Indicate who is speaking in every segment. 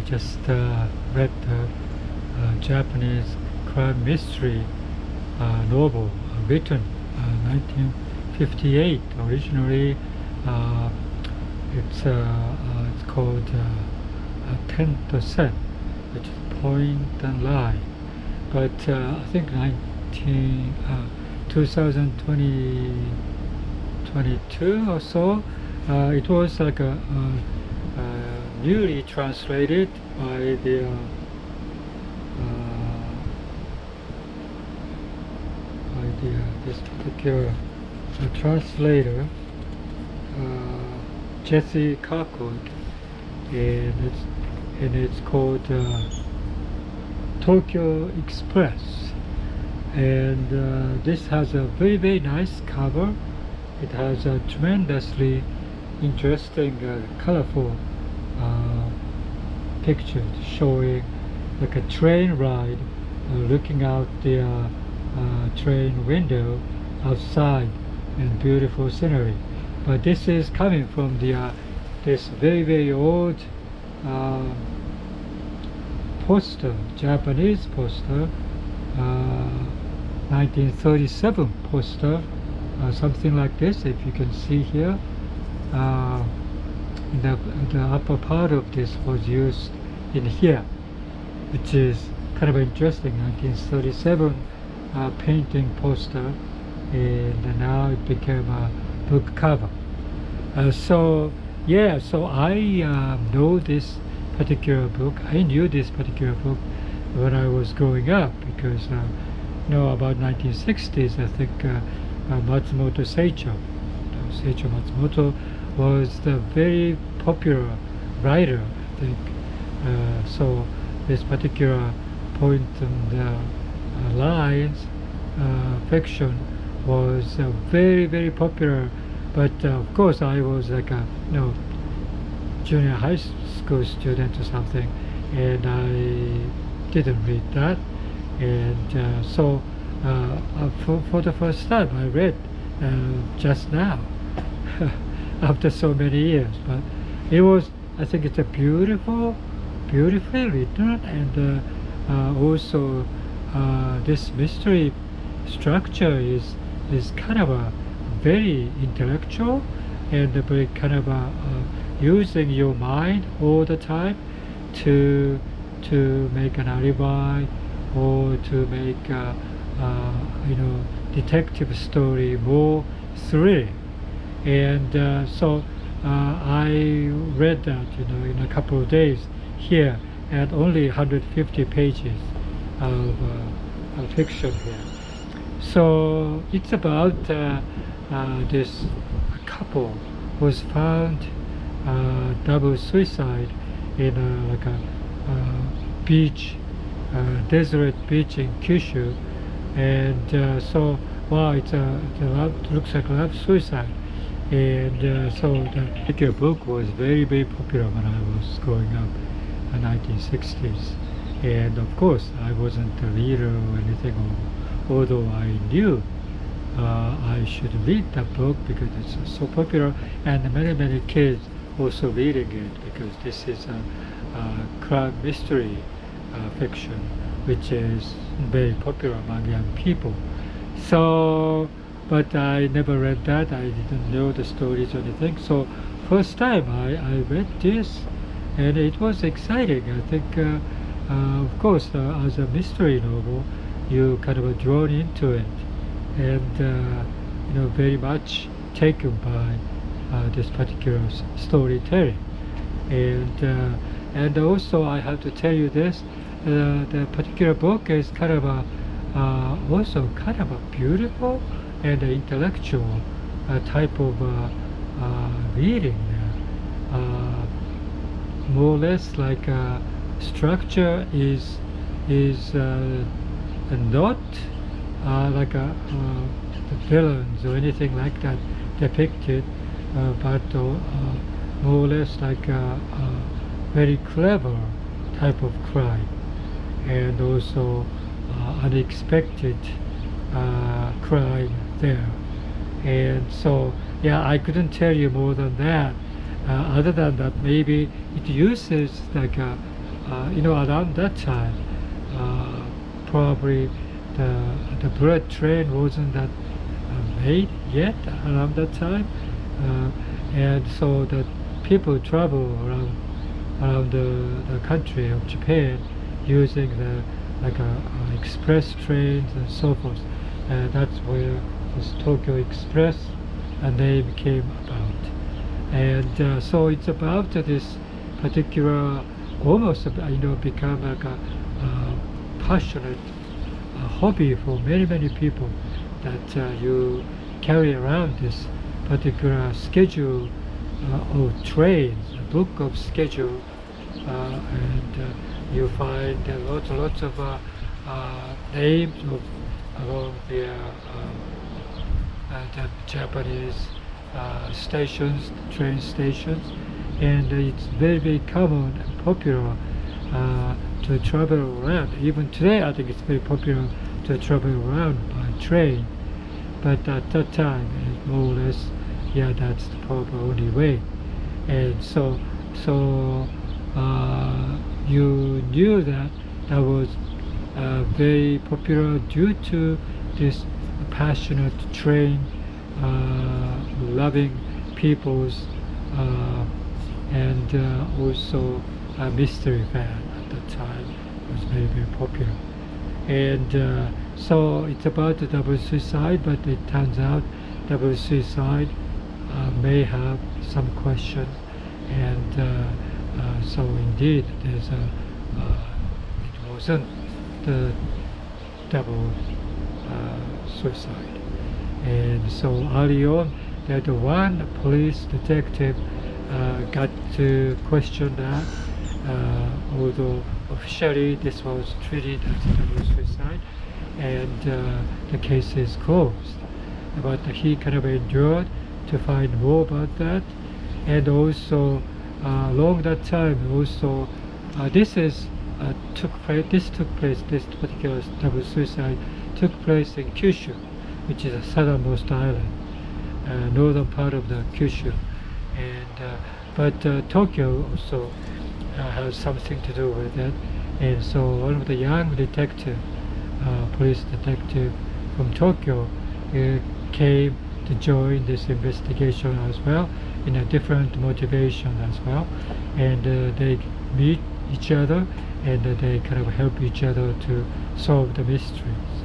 Speaker 1: Just read the Japanese crime mystery novel written 1958. Originally, uh, it's called 10%, which is point and lie. But I think 2020, 22 or so, it was like a newly translated by this particular translator, Jesse Carcourt, and it's called Tokyo Express. And this has a very, very nice cover. It has a tremendously interesting, colorful pictures showing like a train ride, looking out the train window outside, and beautiful scenery. But this is coming from the this very, very old poster, Japanese poster, 1937 poster, something like this. If you can see here, the upper part of this was used in here, which is kind of interesting. 1937 painting poster, and now it became a book cover. So I know this particular book. I knew this particular book when I was growing up, because about 1960s, I think Matsumoto Seicho Matsumoto was the very popular writer, I think. So this particular point and lines fiction was very, very popular. But of course, I was like a junior high school student or something, and I didn't read that. And for the first time, I read just now after so many years. But it was, I think it's a beautifully written, and also this mystery structure is kind of a very intellectual, and very kind of using your mind all the time to make an alibi, or to make detective story more thrilling. And so I read that in a couple of days here, at only 150 pages of fiction here. So it's about this couple was found double suicide in like a beach, desert beach in Kyushu, and so wow, it looks like a love suicide. And so the particular book was very, very popular when I was growing up in the 1960s. And of course, I wasn't a reader or anything, although I knew I should read that book because it's so popular, and many kids also reading it, because this is a crime mystery fiction, which is very popular among young people. So, but I never read that. I didn't know the stories or anything. So, first time I read this, and it was exciting. I think, of course, as a mystery novel, you kind of drawn into it, and very much taken by this particular storytelling. And also, I have to tell you this: the particular book is kind of also kind of a beautiful and intellectual type of reading there. More or less like structure is not like the villains or anything like that depicted, but more or less like a very clever type of crime, and also unexpected crime there. And so, yeah, I couldn't tell you more than that. Other than that, maybe it uses like around that time, probably the bullet train wasn't that made yet around that time, and so that people travel around the country of Japan using the express trains and so forth. That's where this Tokyo Express name came about. And so it's about this particular, almost become like a passionate hobby for many people, that you carry around this particular schedule of trains, a book of schedule, and you find lots of names of the Japanese stations, train stations, and it's very common and popular to travel around. Even today, I think it's very popular to travel around by train. But at that time, more or less, yeah, that's the probably only way. And so you knew that was very popular due to this passionate train loving peoples, and also a mystery fan at that time. It was very popular. And so it's about the double suicide, but it turns out double suicide may have some questions, and so indeed there's it wasn't the double suicide. And so early on, that one police detective got to question that, although officially this was treated as a double suicide, and the case is closed. But he kind of endured to find more about that, and also along that time, also this particular double suicide took place in Kyushu, which is the southernmost island, northern part of the Kyushu, and but Tokyo also has something to do with it. And so one of the young police detective from Tokyo came to join this investigation as well, in a different motivation as well, and they meet each other, and they kind of help each other to solve the mysteries.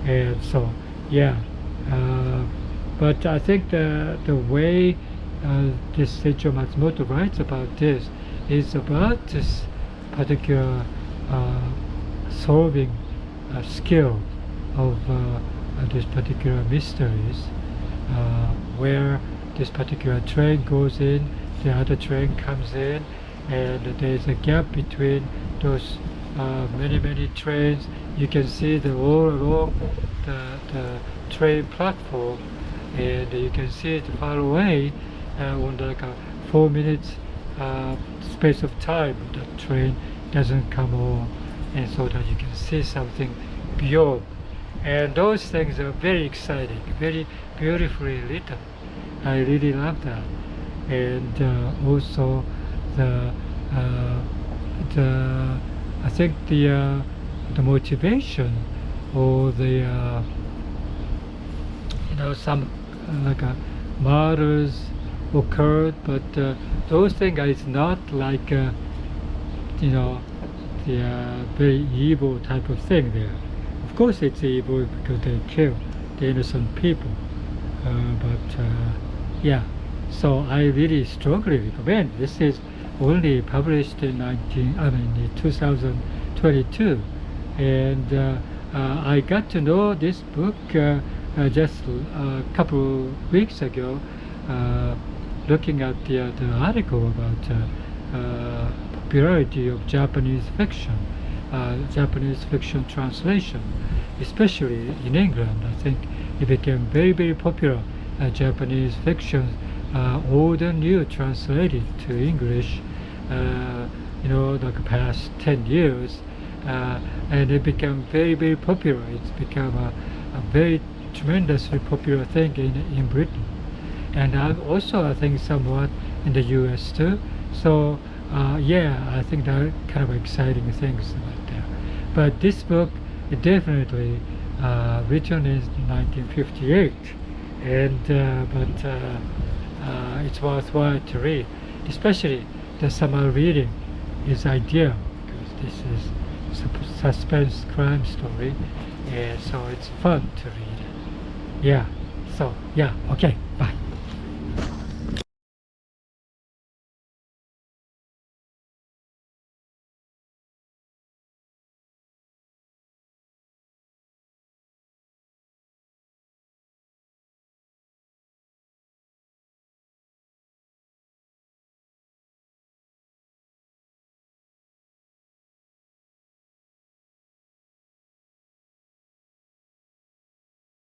Speaker 1: And so yeah, but I think the way this Seicho Matsumoto writes about this is about this particular solving skill of this particular mysteries, where this particular train goes in, the other train comes in, and there's a gap between those many trains. You can see all along the train platform, and you can see it far away on like a 4 minutes space of time. The train doesn't come on, and so that you can see something beyond. And those things are very exciting, very beautifully written. I really love that. And also I think the motivation, or the some murders occurred, but those things is not like the very evil type of thing there. Of course it's evil because they kill the innocent people, but yeah, so I really strongly recommend. This is only published in 2022, and I got to know this book just a couple weeks ago, looking at the article about popularity of Japanese fiction translation, especially in England. I think it became very popular. Japanese fiction, old and new, translated to English, like past 10 years, and it became very popular. It's become a very tremendously popular thing in Britain, and also I think somewhat in the US too. So yeah, I think there are kind of exciting things about there. But this book is definitely written in 1958, and it's worthwhile to read. Especially the summer reading is ideal because this is suspense crime story, and so it's fun to read. Yeah. So yeah. Okay. Bye.